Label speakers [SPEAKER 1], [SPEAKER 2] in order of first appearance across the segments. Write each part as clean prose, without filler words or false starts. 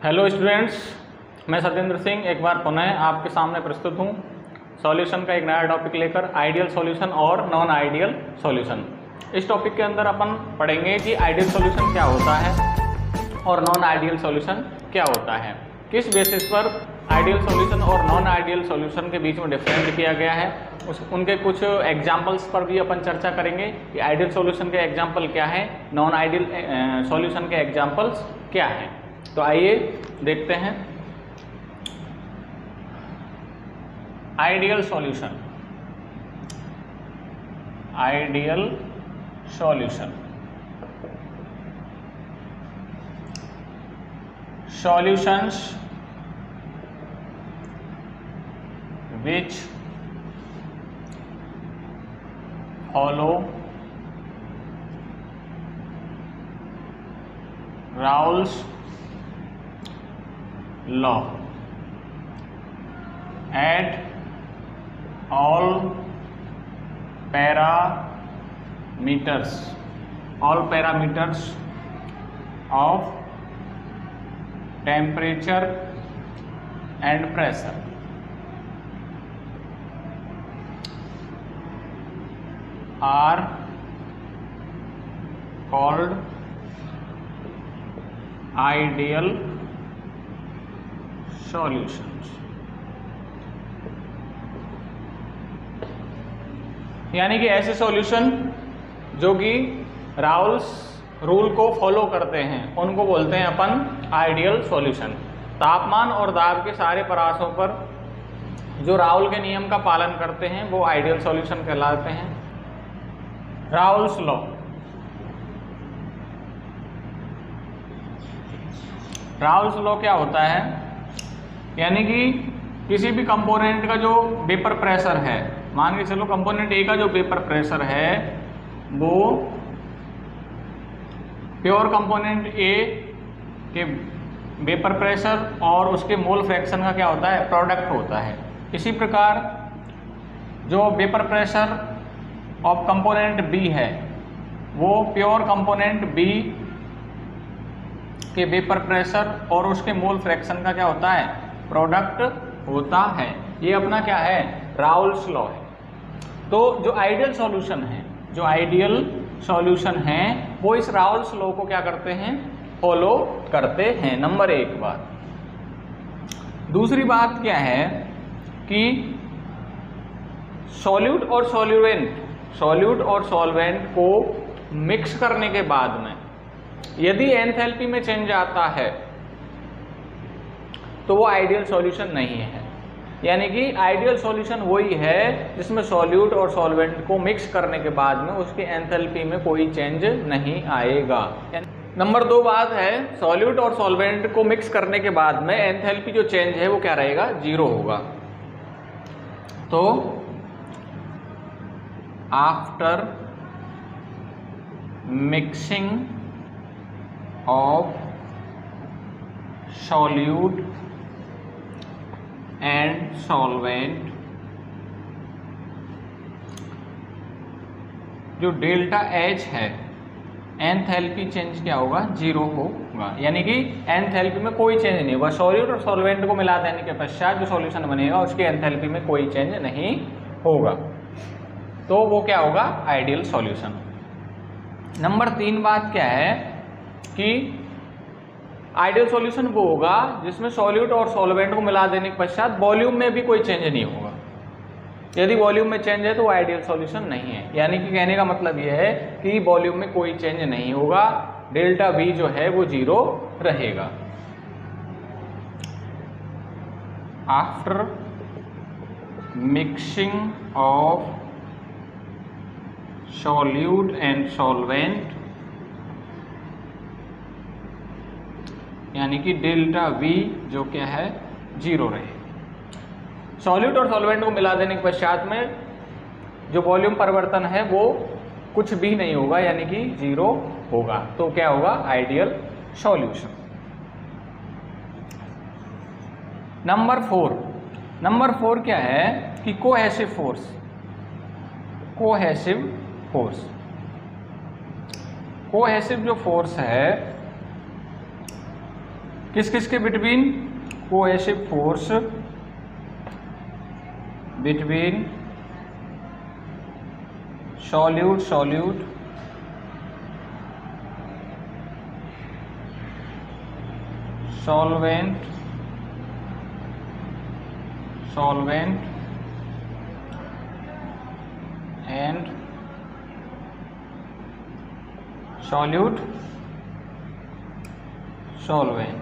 [SPEAKER 1] Hello students, मैं सत्येंद्र सिंह एक बार पुनः आपके सामने प्रस्तुत हूँ सॉल्यूशन का एक नया टॉपिक लेकर, आइडियल सॉल्यूशन और नॉन आइडियल सॉल्यूशन। इस टॉपिक के अंदर अपन पढ़ेंगे कि आइडियल सॉल्यूशन क्या होता है और नॉन आइडियल सॉल्यूशन क्या होता है, किस बेसिस पर आइडियल सॉल्यूशन और नॉन आइडियल सॉल्यूशन के बीच में डिफरेंस किया गया है। उनके कुछ एग्जाम्पल्स पर भी अपन चर्चा करेंगे कि आइडियल सॉल्यूशन के एग्जाम्पल क्या है, नॉन आइडियल सॉल्यूशन के एग्जाम्पल्स क्या हैं। तो आइए देखते हैं ideal solution. Ideal solution solutions which follow Raoult's law at all parameters of temperature and pressure are called ideal solutions। यानी कि ऐसे सॉल्यूशन जो कि राउल्स रूल को फॉलो करते हैं उनको बोलते हैं अपन आइडियल सॉल्यूशन। तापमान और दाब के सारे परासों पर जो राउल के नियम का पालन करते हैं वो आइडियल सॉल्यूशन कहलाते हैं। राउल्स लॉ, राउल्स लॉ क्या होता है, यानी कि किसी भी कंपोनेंट का जो वेपर प्रेशर है, मान के चलो कंपोनेंट ए का जो वेपर प्रेशर है वो प्योर कंपोनेंट ए के वेपर प्रेशर और उसके मोल फ्रैक्शन का क्या होता है, प्रोडक्ट होता है। इसी प्रकार जो vapour pressure of component B है वो प्योर कंपोनेंट बी के वेपर प्रेशर और उसके मोल फ्रैक्शन का क्या होता है, प्रोडक्ट होता है। ये अपना क्या है, राउल्स लॉ है। तो जो आइडियल सॉल्यूशन है, जो आइडियल सॉल्यूशन है वो इस राउल्स लॉ को क्या करते हैं, फॉलो करते हैं। नंबर एक बात। दूसरी बात क्या है कि सॉल्यूट और सॉल्वेंट को मिक्स करने के बाद में यदि एंथैल्पी में चेंज आता है तो वो आइडियल सॉल्यूशन नहीं है। यानी कि आइडियल सॉल्यूशन वही है जिसमें सॉल्यूट और सॉल्वेंट को मिक्स करने के बाद में उसके एंथैल्पी में कोई चेंज नहीं आएगा। नंबर दो बात है, सॉल्यूट और सॉल्वेंट को मिक्स करने के बाद में एंथैल्पी जो चेंज है वो क्या रहेगा, जीरो होगा। तो after mixing of solute and solvent जो डेल्टा एच है एंथैल्पी चेंज क्या होगा, जीरो होगा। यानी कि एंथैल्पी में कोई चेंज नहीं होगा। सॉल्यूट और सॉल्वेंट को मिला देने के पश्चात जो सॉल्यूशन बनेगा उसकी एंथैल्पी में कोई चेंज नहीं होगा, तो वो क्या होगा, आइडियल सॉल्यूशन। नंबर तीन बात क्या है कि आइडियल सॉल्यूशन वो होगा जिसमें सॉल्यूट और सॉल्वेंट को मिला देने के पश्चात वॉल्यूम में भी कोई चेंज नहीं होगा। यदि वॉल्यूम में चेंज है तो वो आइडियल सॉल्यूशन नहीं है। यानी कि कहने का मतलब यह है कि वॉल्यूम में कोई चेंज नहीं होगा, डेल्टा V जो है वो जीरो रहेगा। After mixing of solute and solvent यानी कि डेल्टा V जो क्या है, जीरो रहे। सॉल्यूट और सॉल्वेंट को मिला देने के पश्चात में जो वॉल्यूम परिवर्तन है वो कुछ भी नहीं होगा, यानी कि जीरो होगा। तो क्या होगा, आइडियल सॉल्यूशन। नंबर फोर क्या है कि कोहेसिव फोर्स जो फोर्स है किस किस के between, cohesive force between solute solute solvent solvent and solute solvent.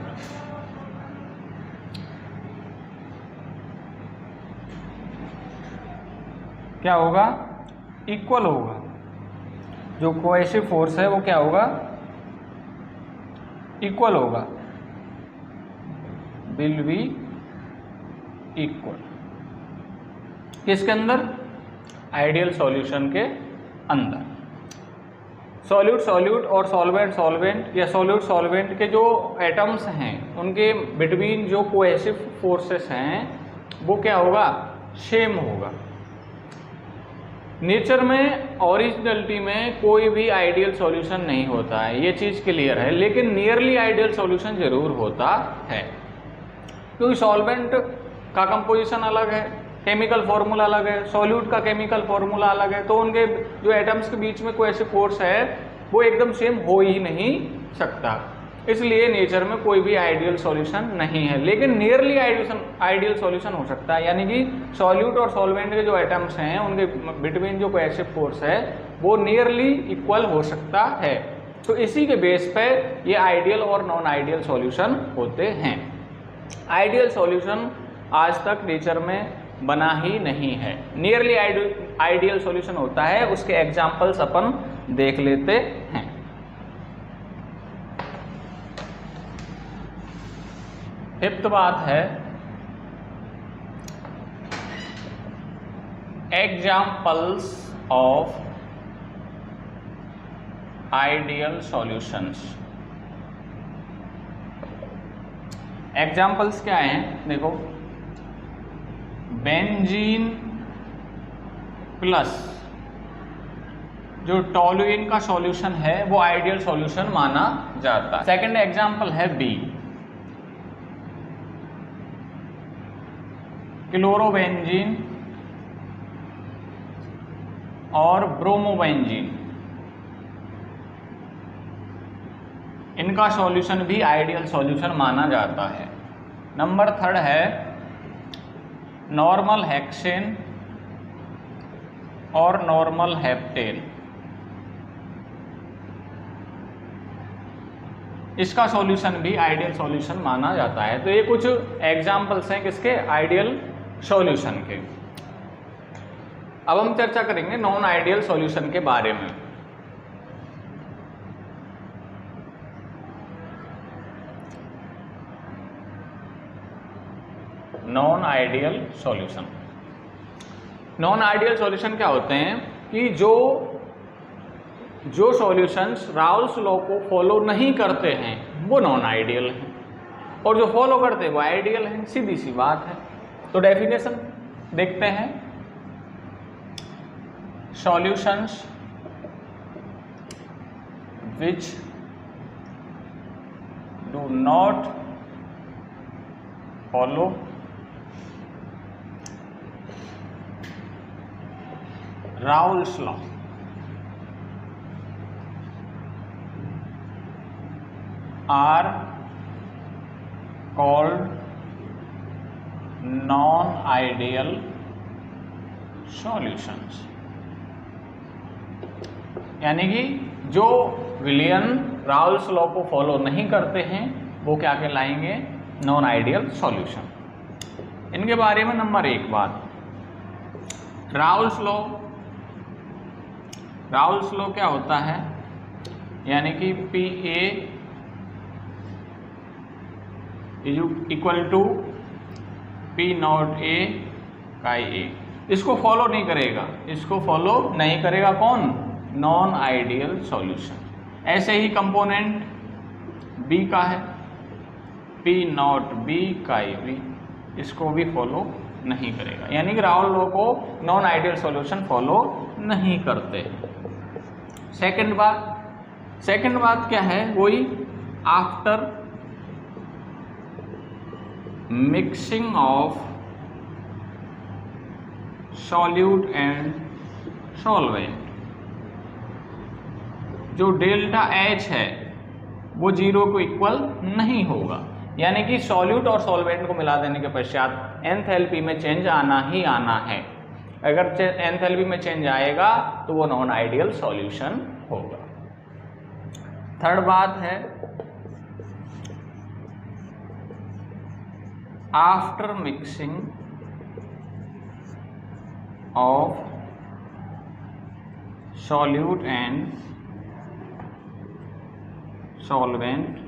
[SPEAKER 1] क्या होगा, इक्वल होगा। जो कोएसिव फोर्स है वो क्या होगा, इक्वल होगा, विल बी इक्वल। किसके अंदर, आइडियल सॉल्यूशन के अंदर। सॉल्यूट सॉल्यूट और सॉल्वेंट सॉल्वेंट या सॉल्यूट सॉल्वेंट के जो एटम्स हैं उनके बिटवीन जो कोएसिव फोर्सेस हैं वो क्या होगा, सेम होगा। नेचर में ओरिजिनलिटी में कोई भी आइडियल सॉल्यूशन नहीं होता है, ये चीज़ क्लियर है, लेकिन नियरली आइडियल सॉल्यूशन जरूर होता है, क्योंकि सॉल्वेंट का कंपोजिशन अलग है, केमिकल फॉर्मूला अलग है, सॉल्यूट का केमिकल फॉर्मूला अलग है, तो उनके जो एटम्स के बीच में कोई ऐसे फोर्स है वो एकदम सेम हो ही नहीं सकता। इसलिए नेचर में कोई भी आइडियल सॉल्यूशन नहीं है, लेकिन नियरली आइडियल सॉल्यूशन हो सकता है, यानी कि सॉल्यूट और सॉल्वेंट के जो एटम्स हैं उनके बिटवीन जो कोई ऐसे फोर्स है वो नियरली इक्वल हो सकता है। तो इसी के बेस पे ये आइडियल और नॉन आइडियल सॉल्यूशन होते हैं। आइडियल सॉल्यूशन आज तक नेचर में बना ही नहीं है, नियरली आइडियल सॉल्यूशन होता है। उसके एग्जाम्पल्स अपन देख लेते हैं। फिफ्थ बात है examples of ideal solutions. Examples क्या हैं, देखो, बेंजीन प्लस जो टोलुइन का सॉल्यूशन है वो आइडियल सॉल्यूशन माना जाता है। सेकंड एग्जाम्पल है बी, क्लोरोबेंजीन और ब्रोमोबेंजीन, इनका सॉल्यूशन भी आइडियल सॉल्यूशन माना जाता है। नंबर थर्ड है नॉर्मल हेक्सेन और नॉर्मल हेप्टेन, इसका सॉल्यूशन भी आइडियल सॉल्यूशन माना जाता है। तो ये कुछ एग्जाम्पल्स हैं किसके, आइडियल सॉल्यूशन के। अब हम चर्चा करेंगे नॉन आइडियल सॉल्यूशन के बारे में। Non ideal solution, non ideal solution क्या होते हैं कि जो सॉल्यूशंस राउल्स लॉ को फॉलो नहीं करते हैं वो नॉन आइडियल हैं, और जो फॉलो करते हैं वो आइडियल हैं, सीधी सी बात है। तो डेफिनेशन देखते हैं, solutions which do not follow Raoult's law are called non-ideal solutions। यानी कि जो विलियन राउल्स लॉ को फॉलो नहीं करते हैं वो क्या कहलाएंगे, नॉन आइडियल सॉल्यूशन। इनके बारे में नंबर एक बात, राउल्स लॉ क्या होता है, यानी कि PA equal to P0 A chi A, इसको फॉलो नहीं करेगा, इसको फॉलो नहीं करेगा कौन, नॉन आइडियल सॉल्यूशन। ऐसे ही कंपोनेंट B का है P0 B काई B, इसको भी फॉलो नहीं करेगा, यानी कि राउल लॉ को नॉन आइडियल सॉल्यूशन फॉलो नहीं करते। सेकंड बात क्या है, वही after mixing of solute and solvent, जो डेल्टा H है वो 0 को इक्वल नहीं होगा, यानी कि सॉल्यूट और सॉल्वेंट को मिला देने के पश्चात एंथैल्पी में चेंज आना ही आना है। अगर एंथैल्पी में चेंज आएगा तो वो नॉन आइडियल सॉल्यूशन होगा। थर्ड बात है, after mixing of solute and solvent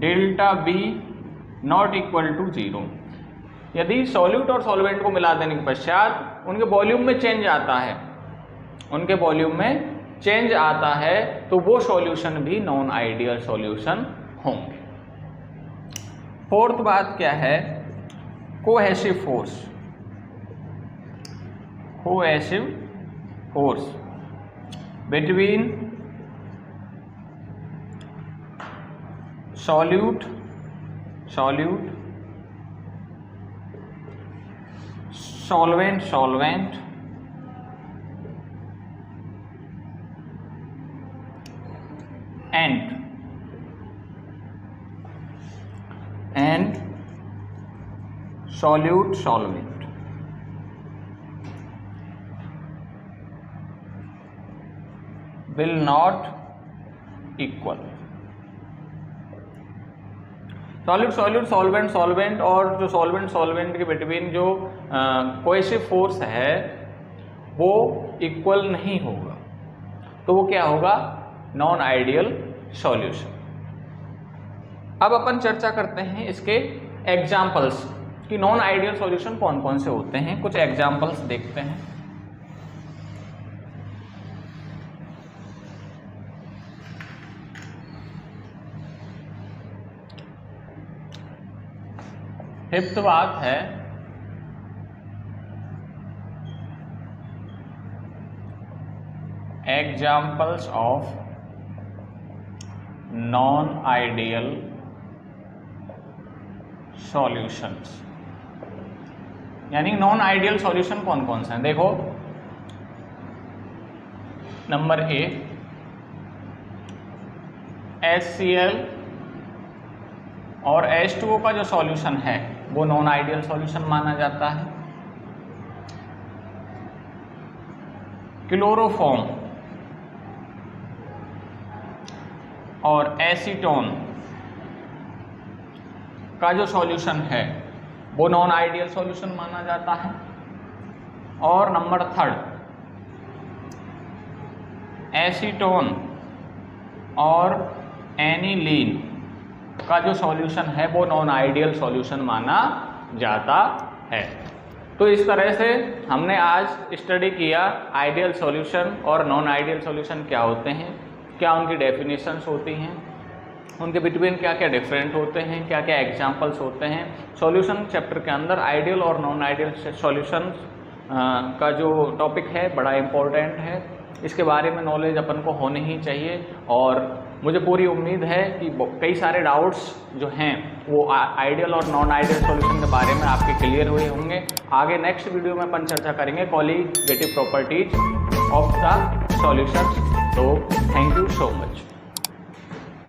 [SPEAKER 1] delta B not equal to 0। यदि सॉल्यूट और सॉल्वेंट को मिला देने के पश्चात उनके वॉल्यूम में चेंज आता है, उनके वॉल्यूम में चेंज आता है, तो वो सॉल्यूशन भी नॉन आइडियल सॉल्यूशन होंगे। फोर्थ बात क्या है, cohesive force. Cohesive force between solute solvent and solvent will not equal। Solvent और जो सॉल्वेंट के बिटवीन जो कोहेसिव फोर्स है वो इक्वल नहीं होगा, तो वो क्या होगा, नॉन आइडियल सॉल्यूशन। अब अपन चर्चा करते हैं इसके एग्जाम्पल्स कि नॉन आइडियल सॉल्यूशन कौन कौन से होते हैं। कुछ एग्जाम्पल्स देखते हैं। फिफ्थ बात है, examples of non ideal solutions, यानी नॉन आइडियल सॉल्यूशन कौन कौन से हैं। देखो, नंबर ए, HCl और H2O का जो सॉल्यूशन है वो नॉन आइडियल सॉल्यूशन माना जाता है। क्लोरोफॉर्म और एसीटोन का जो सॉल्यूशन है वो नॉन आइडियल सॉल्यूशन माना जाता है। और नंबर थर्ड, एसीटोन और एनिलीन का जो सॉल्यूशन है वो नॉन आइडियल सॉल्यूशन माना जाता है। तो इस तरह से हमने आज स्टडी किया आइडियल सॉल्यूशन और नॉन आइडियल सॉल्यूशन क्या होते हैं, क्या उनकी डेफिनेशंस होती हैं, उनके बिटवीन क्या क्या डिफरेंट होते हैं, क्या क्या एग्जांपल्स होते हैं। सॉल्यूशन चैप्टर के अंदर आइडियल और नॉन आइडियल सॉल्यूशन का जो टॉपिक है बड़ा इम्पोर्टेंट है, इसके बारे में नॉलेज अपन को होनी ही चाहिए। और मुझे पूरी उम्मीद है कि कई सारे डाउट्स जो हैं वो आइडियल और नॉन आइडियल सॉल्यूशन के बारे में आपके क्लियर हुए होंगे। आगे नेक्स्ट वीडियो में अपन चर्चा करेंगे colligative properties of the solutions. तो थैंक यू सो मच।